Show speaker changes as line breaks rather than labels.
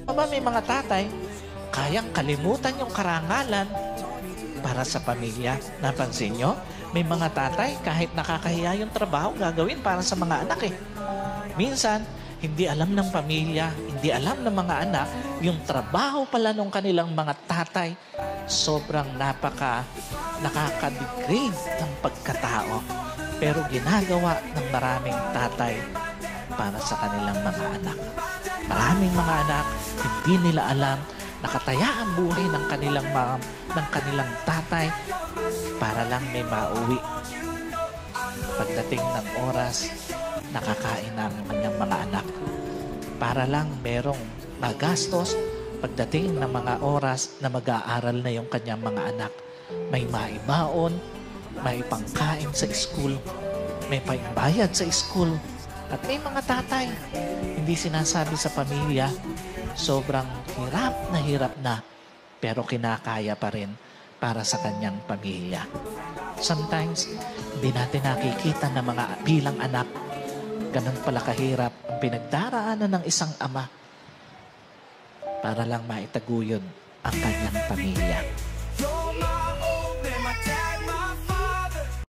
Aba, may mga tatay, kayang kalimutan yung karangalan para sa pamilya. Napansin nyo? May mga tatay, kahit nakakahiya yung trabaho, gagawin para sa mga anak eh. Minsan, hindi alam ng pamilya, hindi alam ng mga anak, yung trabaho pala ng kanilang mga tatay, sobrang nakaka-degrade ng pagkatao. Pero ginagawa ng maraming tatay para sa kanilang mga anak. Maraming mga anak, hindi nila alam, nakataya ang buhay ng kanilang mom, ng kanilang tatay, para lang may mauwi. Pagdating ng oras, nakakain ng kanyang mga anak. Para lang merong magastos, pagdating ng mga oras na mag-aaral na yung kanyang mga anak. May maibaon, may pangkain sa school, may paibayad sa school. At may mga tatay, hindi sinasabi sa pamilya, sobrang hirap na, pero kinakaya pa rin para sa kanyang pamilya. Sometimes, hindi natin nakikita na mga bilang anak, ganun pala kahirap ang pinagdaraanan ng isang ama para lang maitaguyod ang kanyang pamilya.